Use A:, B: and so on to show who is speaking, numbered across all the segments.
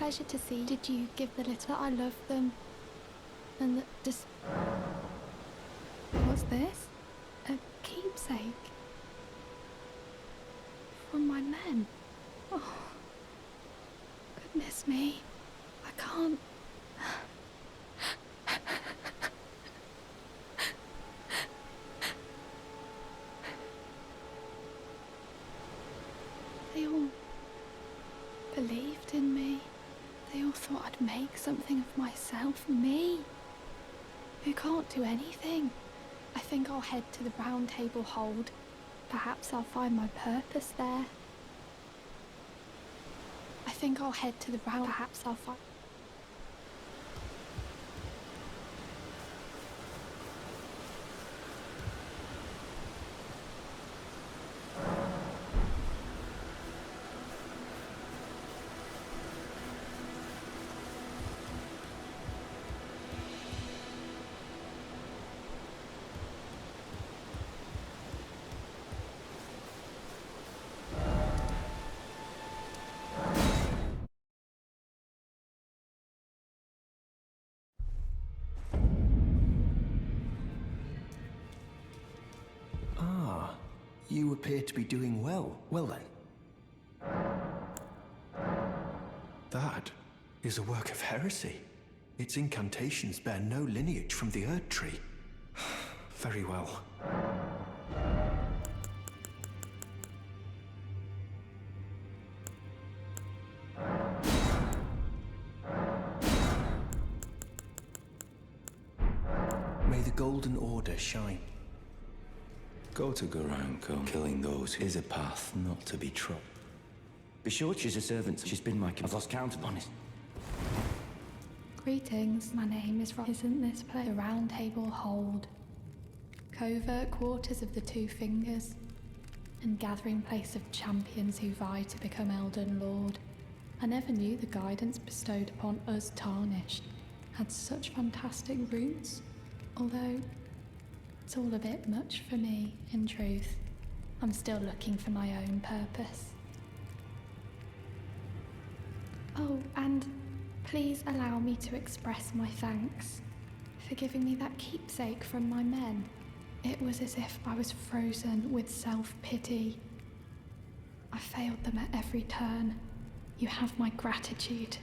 A: pleasure to see. Did you give the little? I love them. And that just... What's this? A keepsake? From my men? Oh, goodness me. I can't... They all believed in me. They all thought I'd make something of myself. Me, who can't do anything. I think I'll head to the round table hold. Perhaps I'll find my purpose there. I think I'll head to the round... Perhaps I'll find...
B: You appear to be doing well. Well then. That is a work of heresy. Its incantations bear no lineage from the Erd Tree. Very well. May the Golden Order shine.
C: Go to Garanko. Killing those is a path not to be trod.
D: Be sure she's a servant. She's been my... I've lost count upon it.
A: Greetings, my name is Rob. Isn't this place the round table hold? Covert quarters of the Two Fingers, and gathering place of champions who vie to become Elden Lord. I never knew the guidance bestowed upon us tarnished had such fantastic roots, although it's all a bit much for me, in truth. I'm still looking for my own purpose. Oh, and please allow me to express my thanks for giving me that keepsake from my men. It was as if I was frozen with self-pity. I failed them at every turn. You have my gratitude.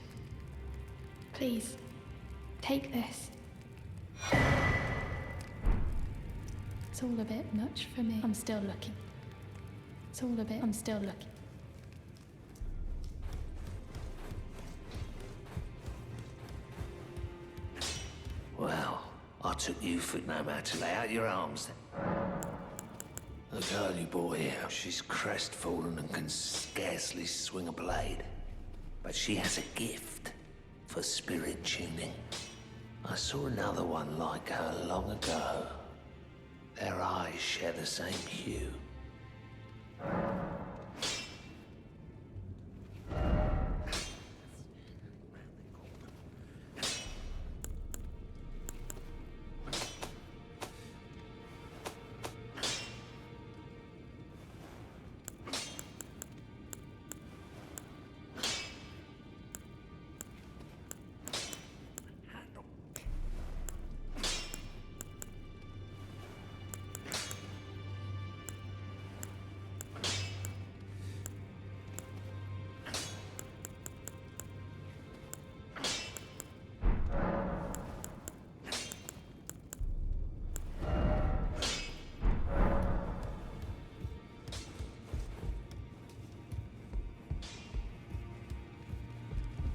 A: Please, take this. It's all a bit much for me. I'm still looking. It's all a bit... I'm still looking.
E: Well, I took you for no matter to lay out your arms then. The girl you brought here, she's crestfallen and can scarcely swing a blade. But she has a gift for spirit tuning. I saw another one like her long ago. Their eyes share the same hue.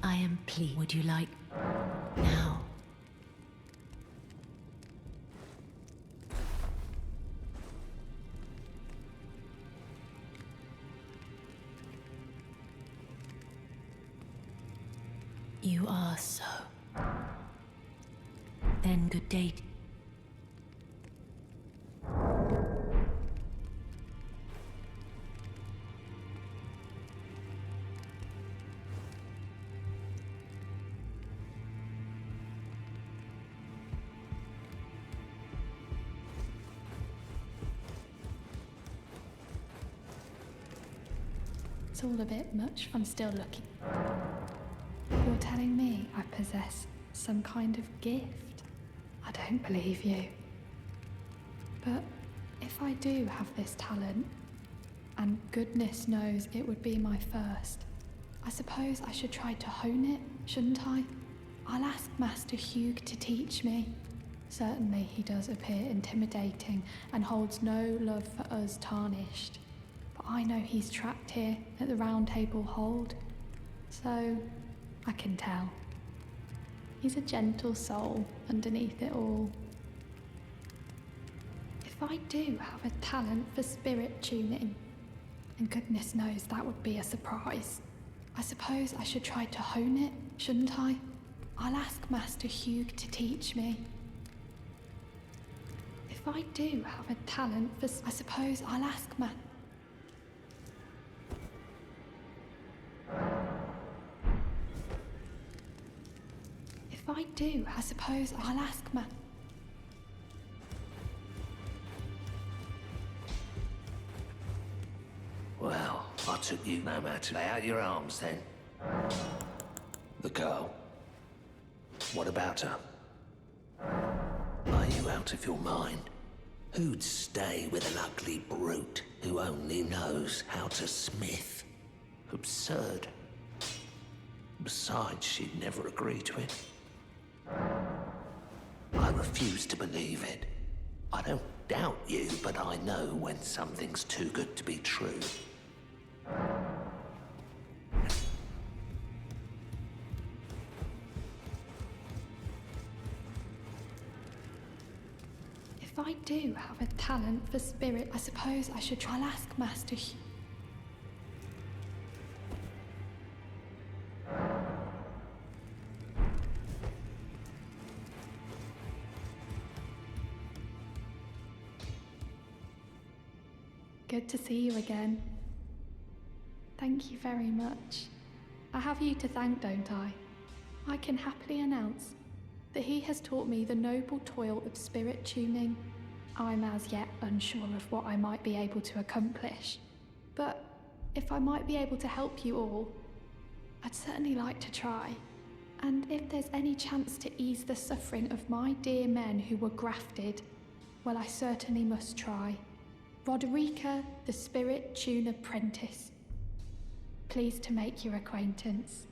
F: I am pleased. Would you like now? You are so. Then good day.
A: It's all a bit much. I'm still looking. You're telling me I possess some kind of gift? I don't believe you. But if I do have this talent, and goodness knows it would be my first, I suppose I should try to hone it, shouldn't I? I'll ask Master Hugh to teach me. Certainly he does appear intimidating and holds no love for us tarnished. But I know he's trapped here at the Round Table Hold, so I can tell. He's a gentle soul underneath it all. If I do have a talent for spirit tuning, and goodness knows that would be a surprise, I suppose I should try to hone it, shouldn't I? I'll ask Master Hugh to teach me. If I do have a talent for... I suppose I'll ask If I do, I suppose I'll ask
E: Well, I took you no matter. Lay out your arms then. The girl. What about her? Are you out of your mind? Who'd stay with an ugly brute who only knows how to smith? Absurd. Besides, she'd never agree to it. I refuse to believe it. I don't doubt you, but I know when something's too good to be true.
A: If I do have a talent for spirit, I suppose I should try. I'll ask Master Hugh. Good to see you again. Thank you very much. I have you to thank, don't I? I can happily announce that he has taught me the noble toil of spirit tuning. I'm as yet unsure of what I might be able to accomplish, but if I might be able to help you all, I'd certainly like to try. And if there's any chance to ease the suffering of my dear men who were grafted, well, I certainly must try. Roderica, the Spirit Tune Apprentice. Pleased to make your acquaintance.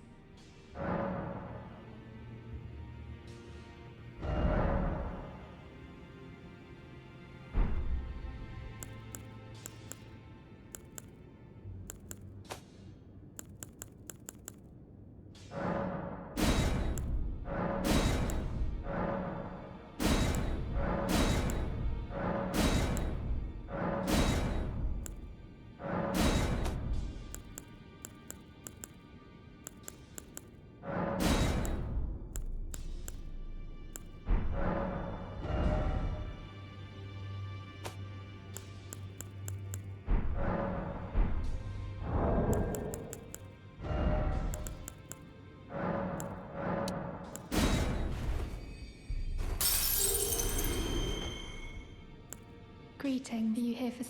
A: Greeting, are you here for...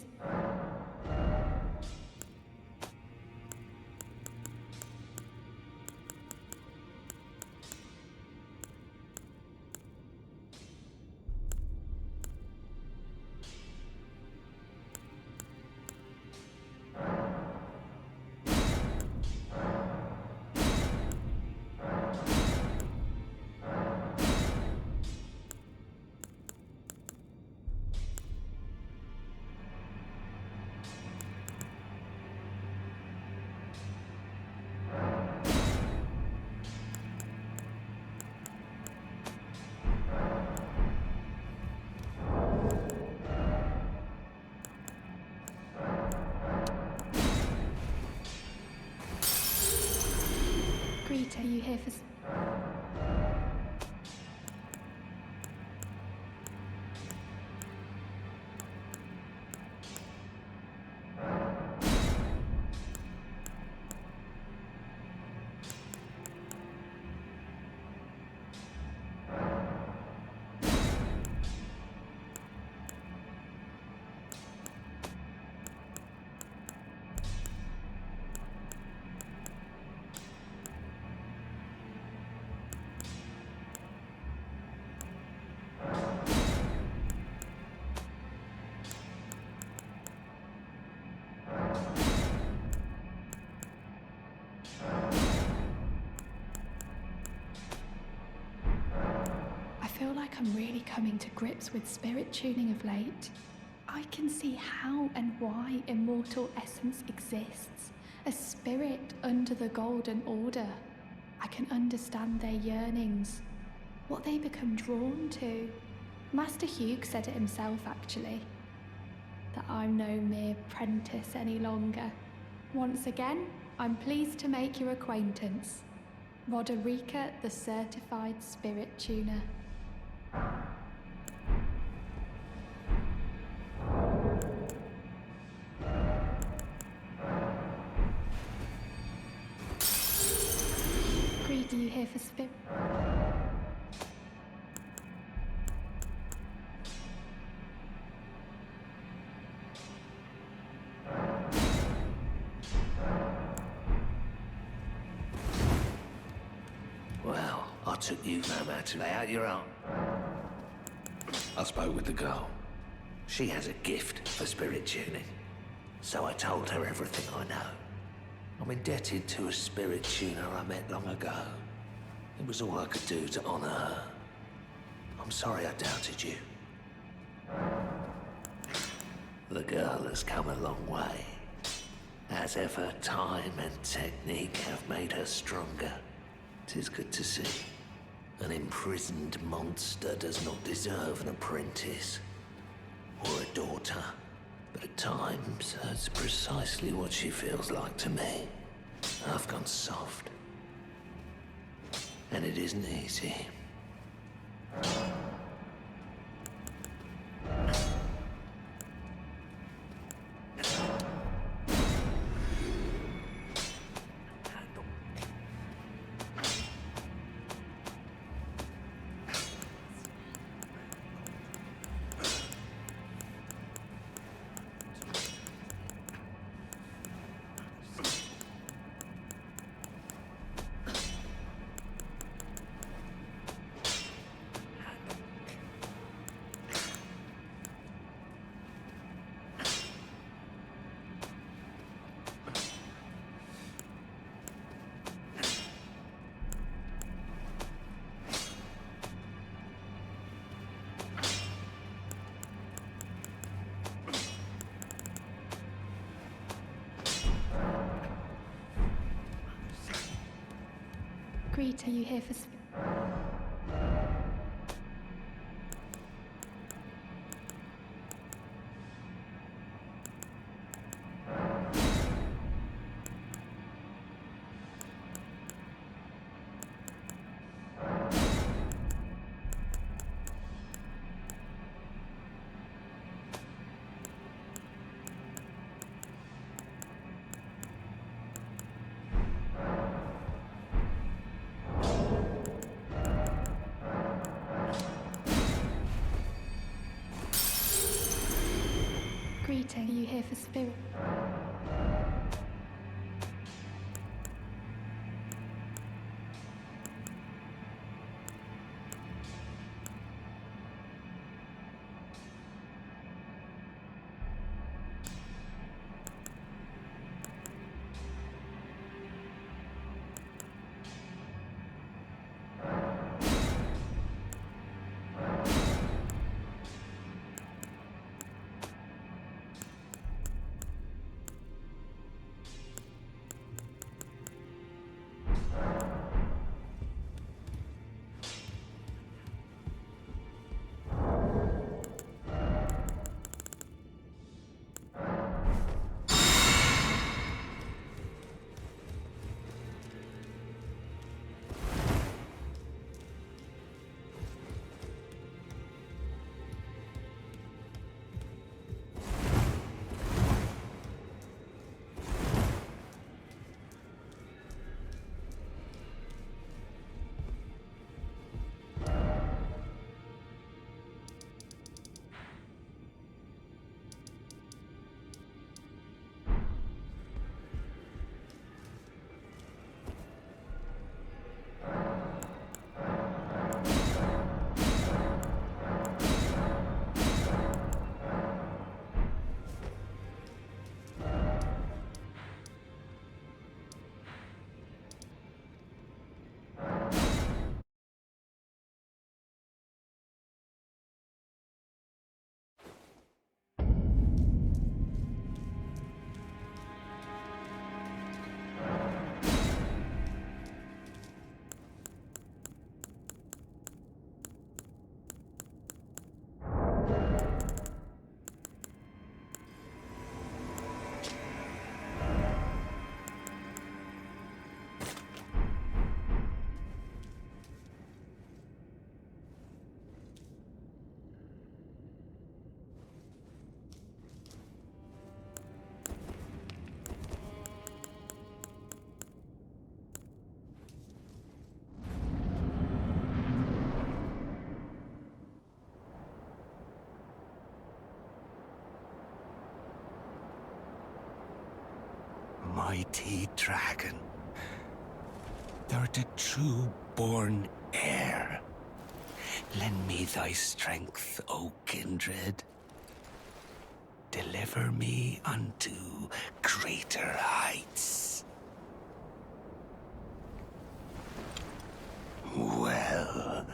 A: Greeting, are you here for... feel like I'm really coming to grips with spirit tuning of late. I can see how and why immortal essence exists, a spirit under the Golden Order. I can understand their yearnings, what they become drawn to. Master Hugh said it himself, actually, that I'm no mere apprentice any longer. Once again, I'm pleased to make your acquaintance. Roderica, the certified spirit tuner. Greed, are you here for spirit?
E: Well, I took you no matter to lay out your arm. I spoke with the girl. She has a gift for spirit tuning. So I told her everything I know. I'm indebted to a spirit tuner I met long ago. It was all I could do to honor her. I'm sorry I doubted you. The girl has come a long way. As ever, time and technique have made her stronger. 'Tis good to see. An imprisoned monster does not deserve an apprentice or a daughter. But at times, that's precisely what she feels like to me. I've gone soft. And it isn't easy.
A: Greet, are you here for Greeting, are you here for spirit?
E: mighty dragon. Thou art a true-born heir. Lend me thy strength, O kindred. Deliver me unto greater heights. Well...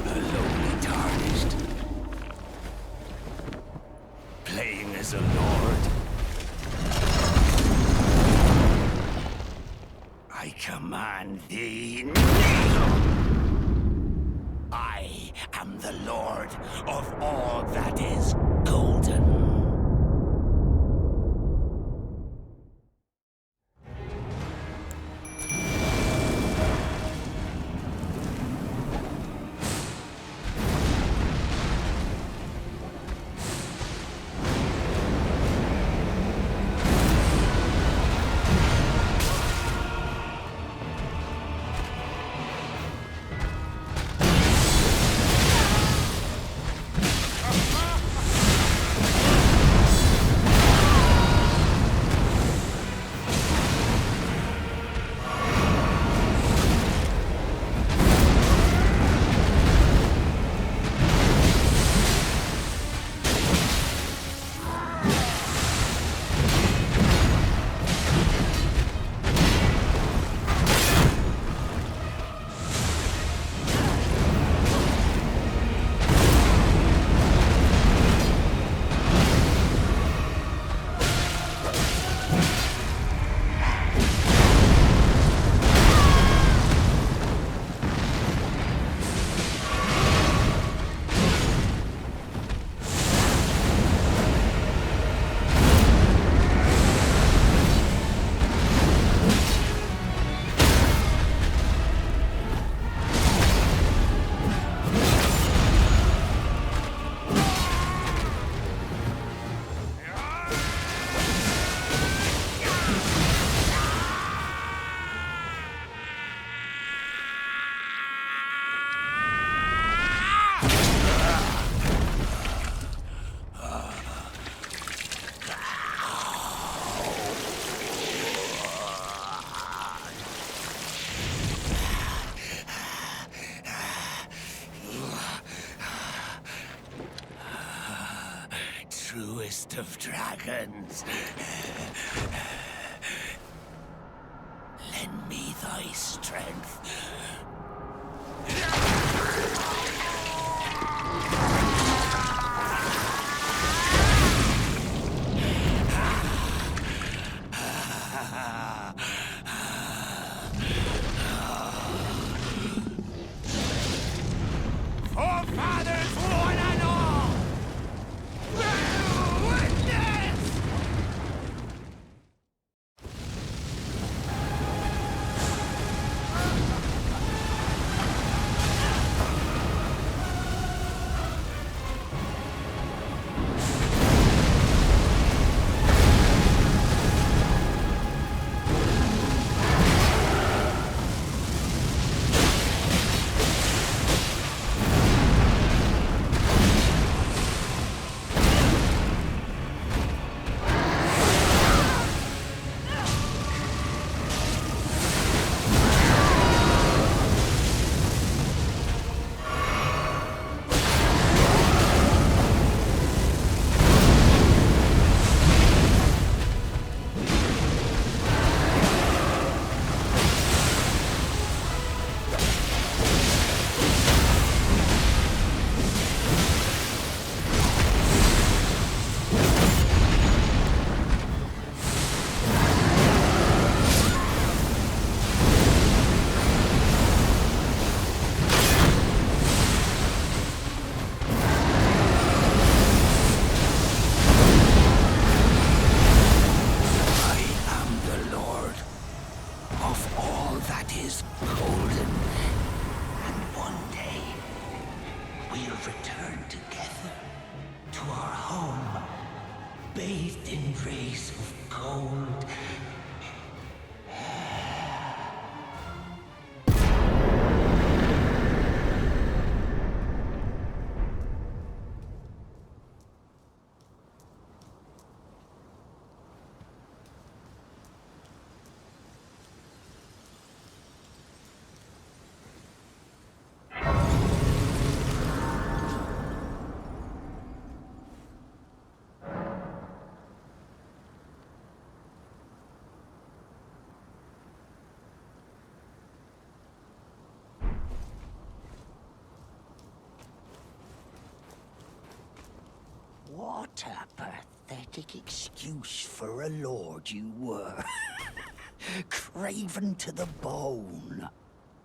E: Alone tarnished. Playing as a lord. I command thee, kneel! I am the lord of all that is golden. Truest of dragons. Lend me thy strength. Forefathers, one and all! Bear witness!
G: What a pathetic excuse for a lord you were. Craven to the bone.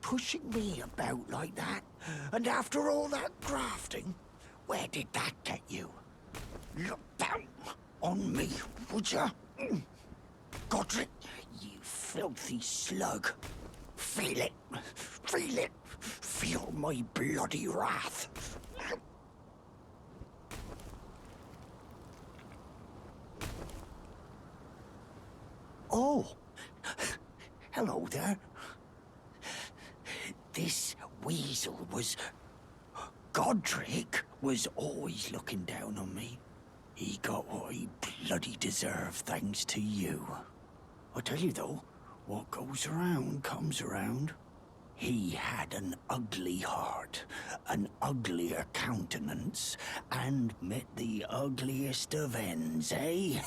G: Pushing me about like that. And after all that grafting, where did that get you? Look down on me, would ya? Godric, you filthy slug. Feel it. Feel it. Feel my bloody wrath. Oh, hello there. This weasel was... Godric was always looking down on me. He got what he bloody deserved thanks to you. I tell you though, what goes around comes around. He had an ugly heart, an uglier countenance, and met the ugliest of ends, eh?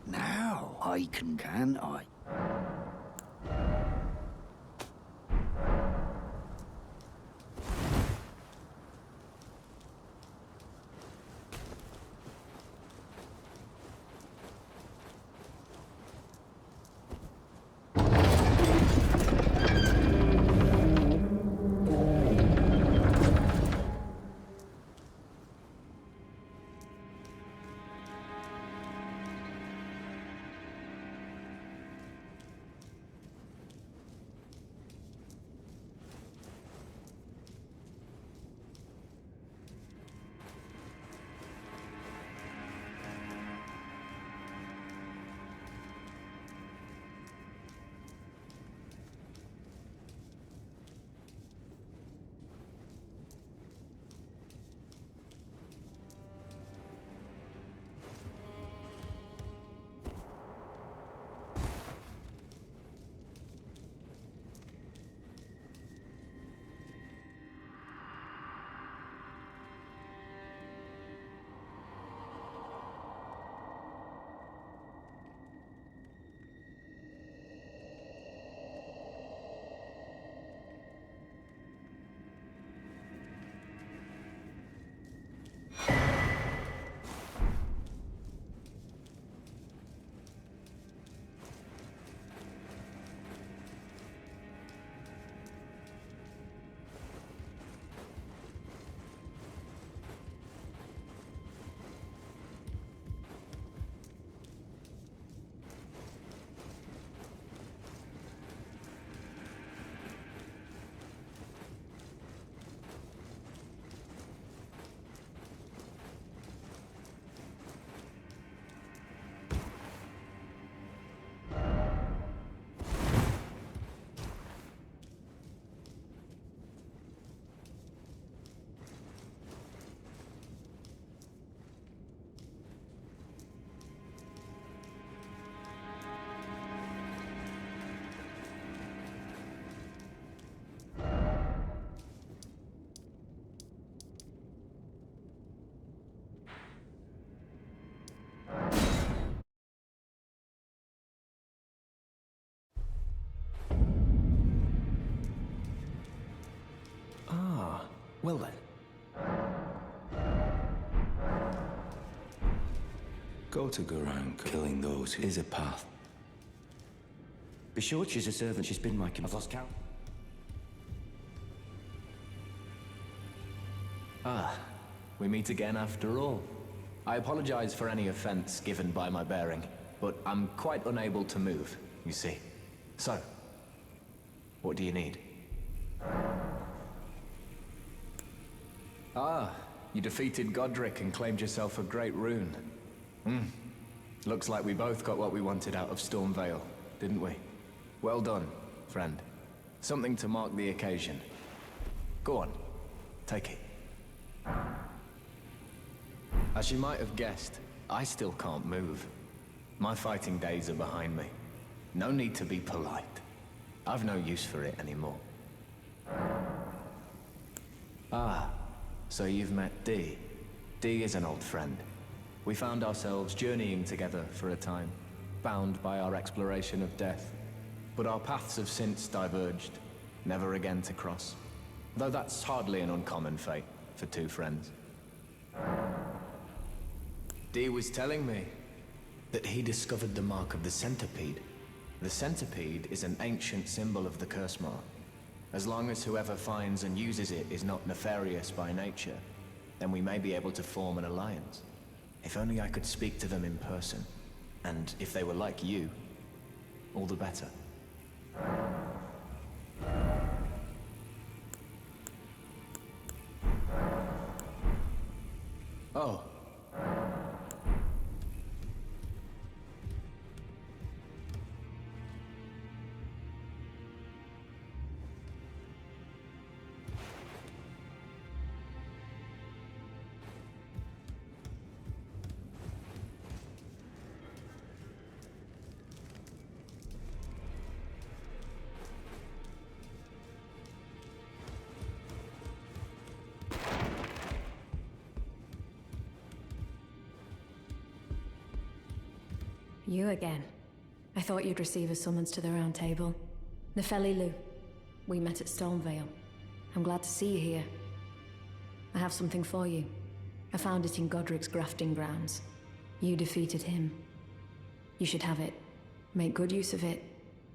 G: Now I can I?
B: Well then.
C: Go to Gurrank. Killing those who is a path.
D: Be sure she's a servant. She's been my... I've lost count.
H: Ah, we meet again after all. I apologize for any offense given by my bearing, but I'm quite unable to move, you see. So, what do you need? Ah, you defeated Godric and claimed yourself a great rune. Looks like we both got what we wanted out of Stormvale, didn't we? Well done, friend. Something to mark the occasion. Go on, take it. As you might have guessed, I still can't move. My fighting days are behind me. No need to be polite. I've no use for it anymore. Ah, so you've met Dee. Dee is an old friend. We found ourselves journeying together for a time, bound by our exploration of death. But our paths have since diverged, never again to cross. Though that's hardly an uncommon fate for two friends. Dee was telling me that he discovered the mark of the centipede. The centipede is an ancient symbol of the curse mark. As long as whoever finds and uses it is not nefarious by nature, then we may be able to form an alliance. If only I could speak to them in person. And if they were like you, all the better. Oh.
F: You again. I thought you'd receive a summons to the Round Table. Nefeli, we met at Stormvale. I'm glad to see you here. I have something for you. I found it in Godric's grafting grounds. You defeated him. You should have it. Make good use of it.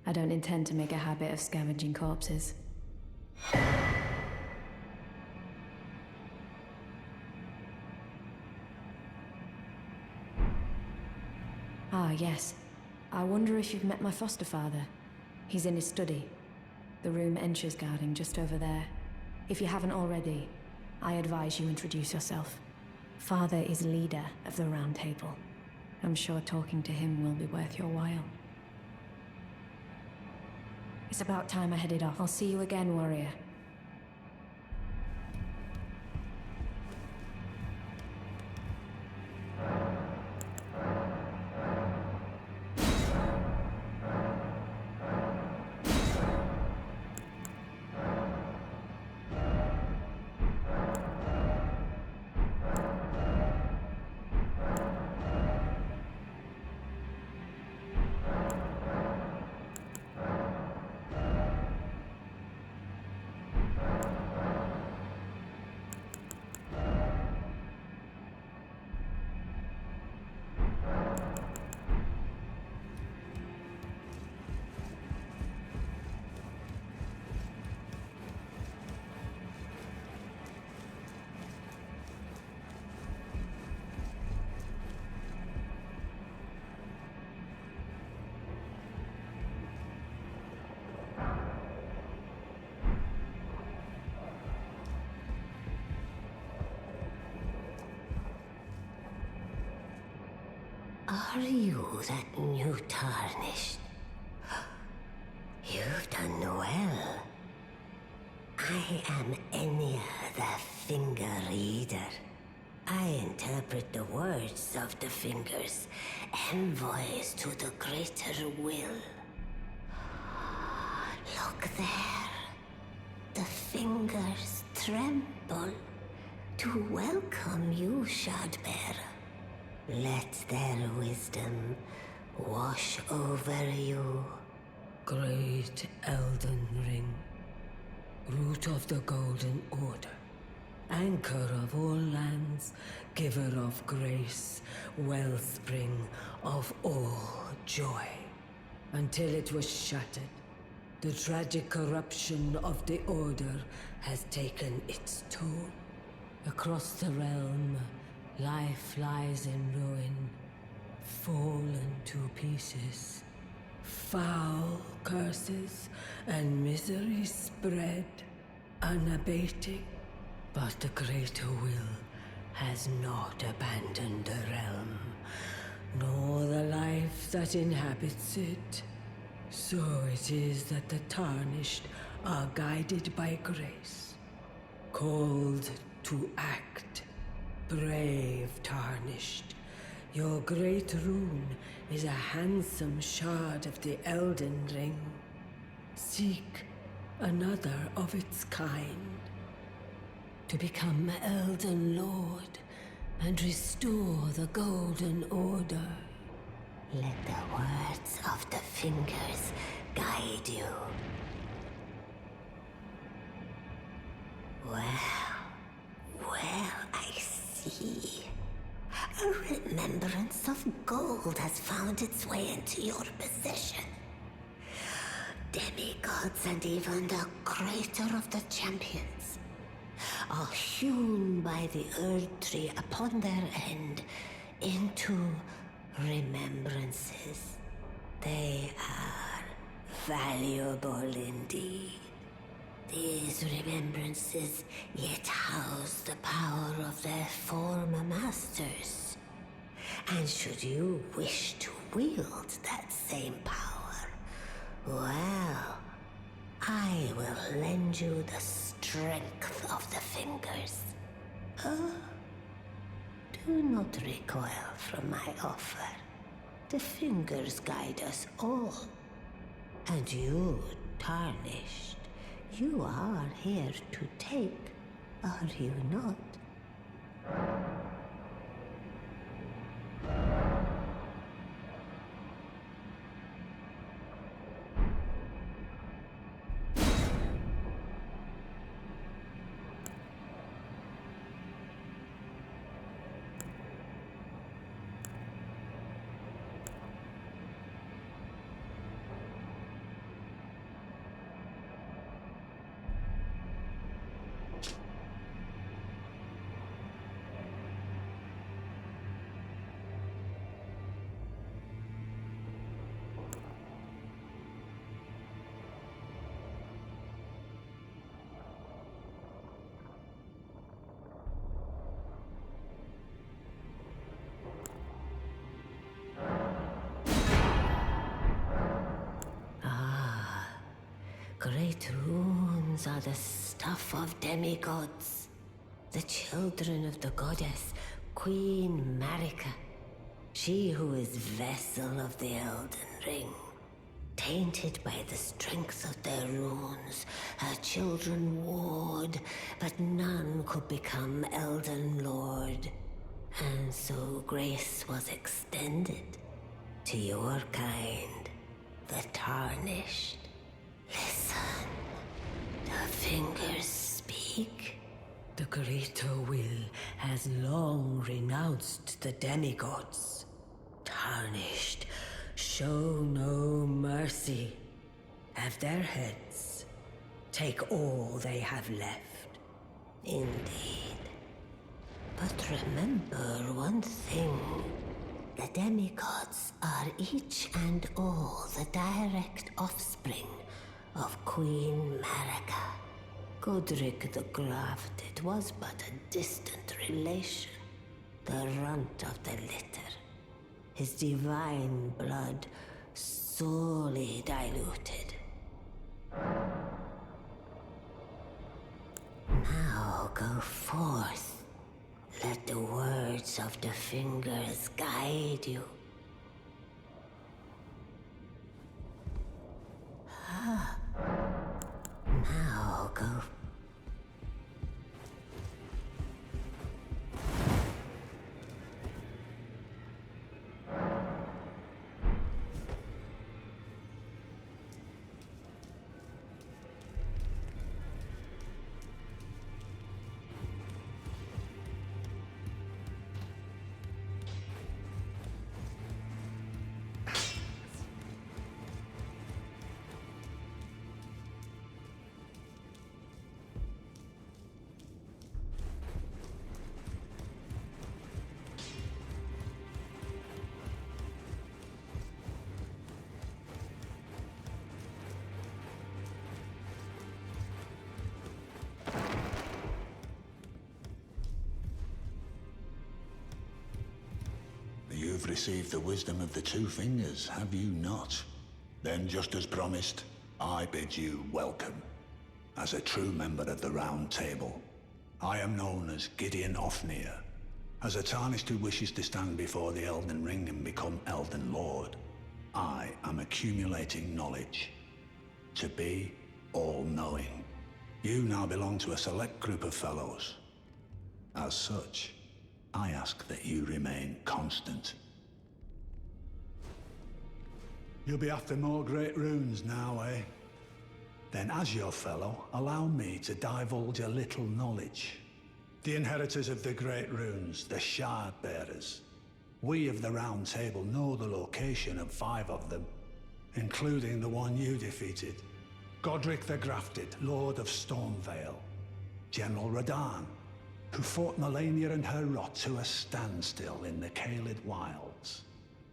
F: I don't intend to make a habit of scavenging corpses. Ah, yes. I wonder if you've met my foster father. He's in his study. The room Encher's guarding just over there. If you haven't already, I advise you introduce yourself. Father is leader of the Round Table. I'm sure talking to him will be worth your while. It's about time I headed off. I'll see you again, warrior.
I: Are you that new tarnished? You've done well. I am Enya, the Finger Reader. I interpret the words of the fingers, envoys to the greater will. Look there. The fingers tremble to welcome you, Shardbearer. Let their wisdom wash over you.
J: Great Elden Ring, root of the Golden Order,
I: anchor of all lands, giver of grace, wellspring of all joy. Until it was shattered, the tragic corruption of the Order has taken its toll. Across the realm, life lies in ruin, fallen to pieces. Foul curses and misery spread, unabating. But the greater will has not abandoned the realm, nor the life that inhabits it. So it is that the tarnished are guided by grace, called to act. Brave tarnished, your great rune is a handsome shard of the Elden Ring. Seek another of its kind, to become Elden Lord and restore the Golden Order.
G: Let the words of the fingers guide you. Well, I see. A remembrance of gold has found its way into your possession. Demigods and even the greater of the champions are hewn by the Earth Tree upon their end into remembrances. They are valuable indeed. These remembrances yet house the power of their former masters. And should you wish to wield that same power, well, I will lend you the strength of the fingers. Do not recoil from my offer. The fingers guide us all. And you, tarnished, you are here to take, are you not? Great runes are the stuff of demigods, the children of the goddess, Queen Marika, she who is vessel of the Elden Ring. Tainted by the strength of their runes, her children warred, but none could become Elden Lord. And so grace was extended to your kind, the tarnished. Listen, the fingers speak. The greater will has long renounced the demigods. Tarnished, show no mercy. Have their heads. Take all they have left. Indeed. But remember one thing. The demigods are each and all the direct offspring of Queen Marika. Godric the Grafted was but a distant relation, the runt of the litter. His divine blood sorely diluted. Now go forth. Let the words of the fingers guide you. Now go. You've received the wisdom of the two fingers, have you not? Then, just as promised, I bid you welcome. As a true member of the Round Table, I am known as Gideon Ofnir. As a tarnished who wishes to stand before the Elden Ring and become Elden Lord, I am accumulating knowledge. To be all-knowing. You now belong to a select group of fellows. As such, I ask that you remain constant. You'll be after more great runes now, eh? Then as your fellow, allow me to divulge a little knowledge. The inheritors of the great runes, the shard bearers. We of the Round Table know the location of 5 of them, including the one you defeated. Godric the Grafted, Lord of Stormvale. General Radahn, who fought Melania and her rot to a standstill in the Caelid Wilds.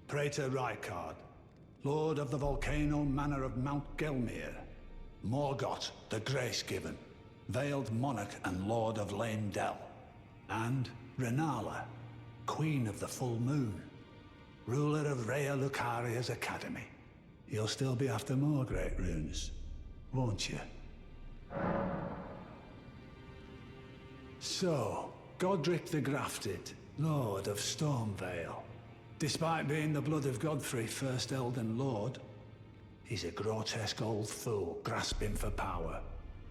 G: Praetor Rykard, Lord of the Volcano Manor of Mount Gelmir. Morgoth the Grace-Given, Veiled Monarch and Lord of Leyndell. And Renala, Queen of the Full Moon, ruler of Rhea Lucaria's Academy. You'll still be after more great runes, won't you? So, Godric the Grafted, Lord of Stormvale. Despite being the blood of Godfrey, first Elden Lord, he's a grotesque old fool grasping for power.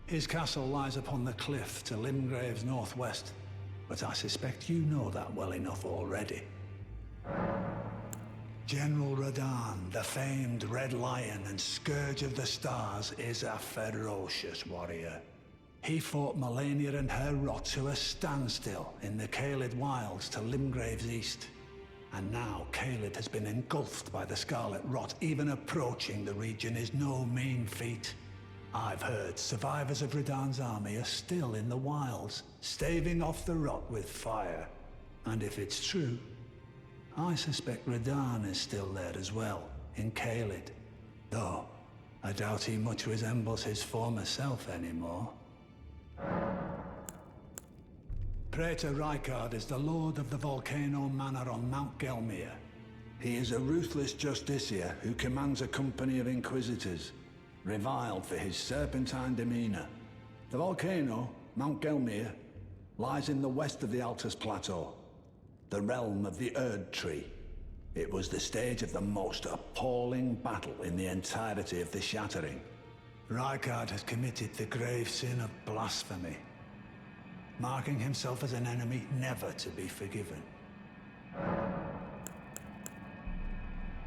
G: His castle lies upon the cliff to Limgrave's northwest, but I suspect you know that well enough already. General Radahn, the famed Red Lion and Scourge of the Stars, is a ferocious warrior. He fought Melania and her rot to a standstill in the Caelid Wilds to Limgrave's east. And now Caelid has been engulfed by the Scarlet Rot. Even approaching the region is no mean feat. I've heard survivors of Radahn's army are still in the wilds, staving off the rot with fire. And if it's true, I suspect Radahn is still there as well, in Caelid. Though, I doubt he much resembles his former self anymore. Praetor Rykard is the Lord of the Volcano Manor on Mount Gelmir. He is a ruthless justiciar who commands a company of inquisitors, reviled for his serpentine demeanor. The volcano, Mount Gelmir, lies in the west of the Altus Plateau, the realm of the Erd Tree. It was the stage of the most appalling battle in the entirety of the Shattering. Rykard has committed the grave sin of blasphemy, marking himself as an enemy never to be forgiven.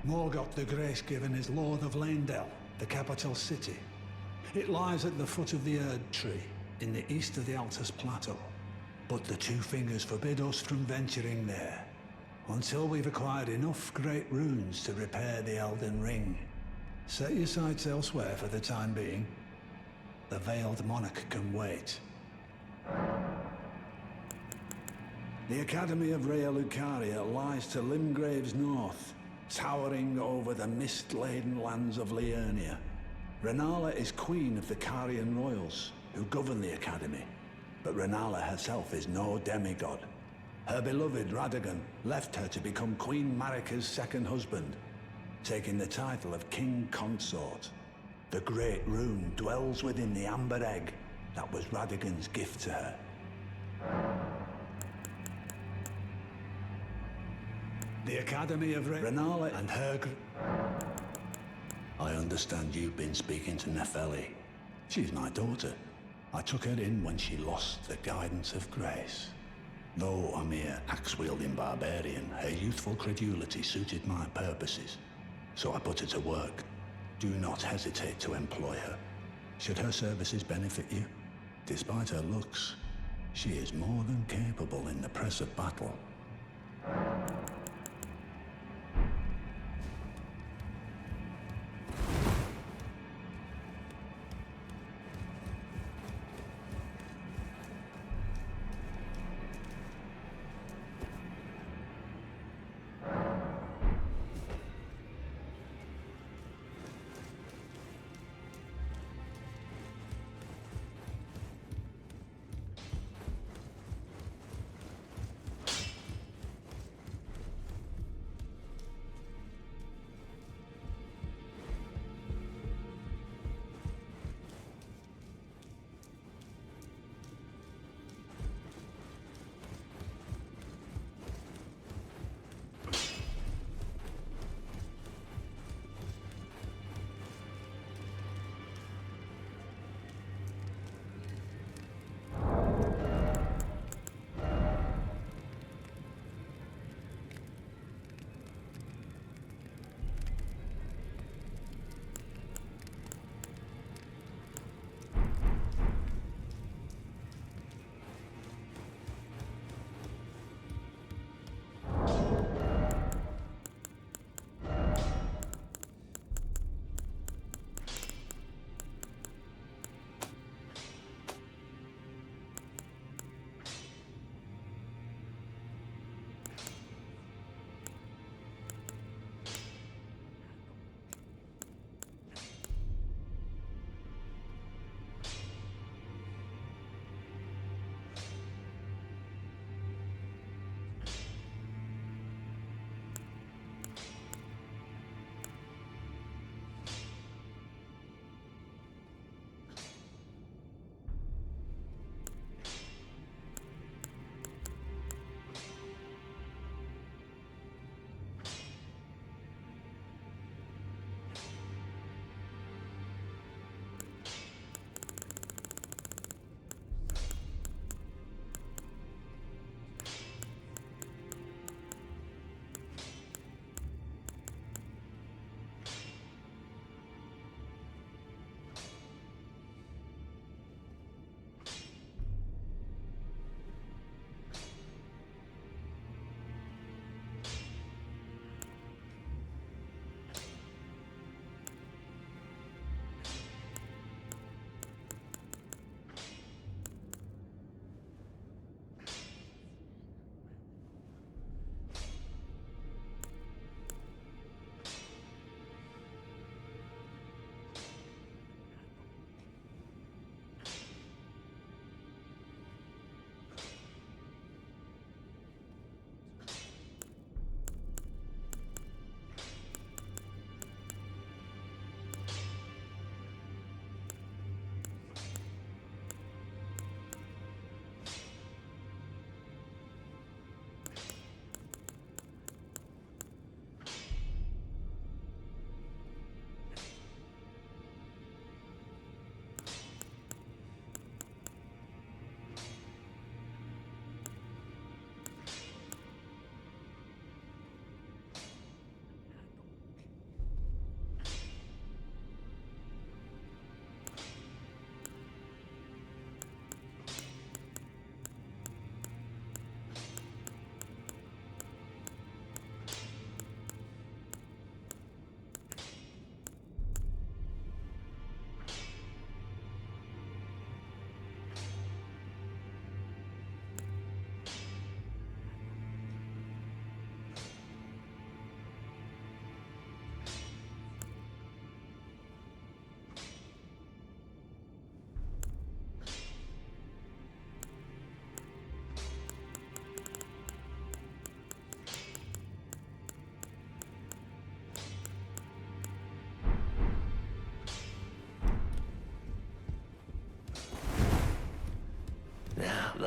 G: Morgoth the Grace-Given is Lord of Leyndell, the capital city. It lies at the foot of the Erd Tree, in the east of the Altus Plateau. But the Two Fingers forbid us from venturing there, until we've acquired enough great runes to repair the Elden Ring. Set your sights elsewhere for the time being. The Veiled Monarch can wait. The Academy of Rhea Lucaria lies to Limgrave's north, towering over the mist-laden lands of Liurnia. Renala is queen of the Carian royals, who govern the Academy. But Renala herself is no demigod. Her beloved Radagon left her to become Queen Marika's second husband, taking the title of King Consort. The Great Rune dwells within the amber egg that was Radagon's gift to her. The Academy of Renala and her I understand you've been speaking to Nefeli. She's my daughter. I took her in when she lost the guidance of grace. Though a mere axe-wielding barbarian, her youthful credulity suited my purposes. So I put her to work. Do not hesitate to employ her. Should her services benefit you, despite her looks, she is more than capable in the press of battle.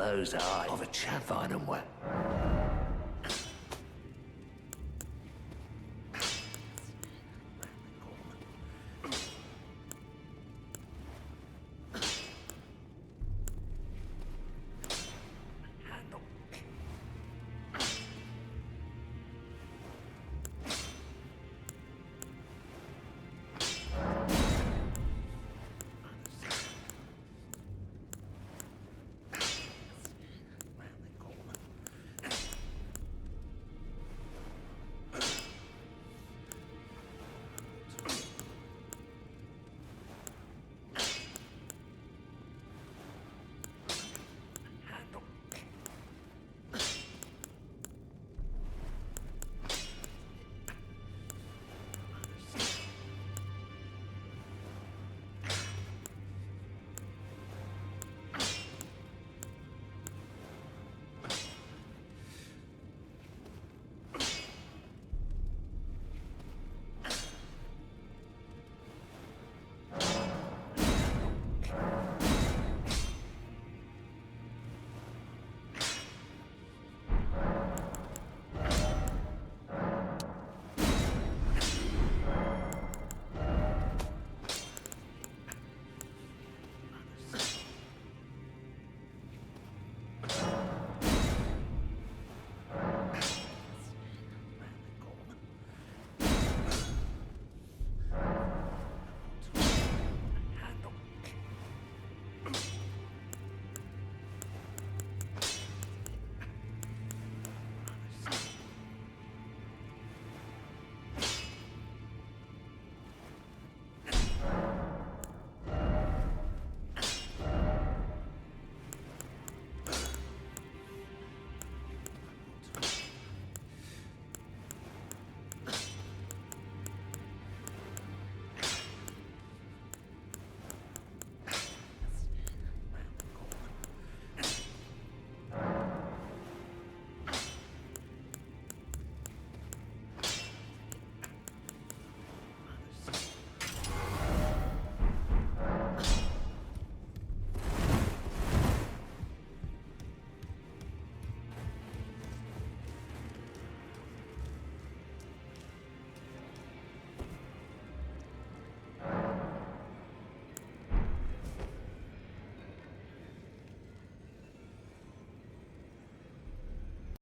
E: those eyes of a chap find 'em well.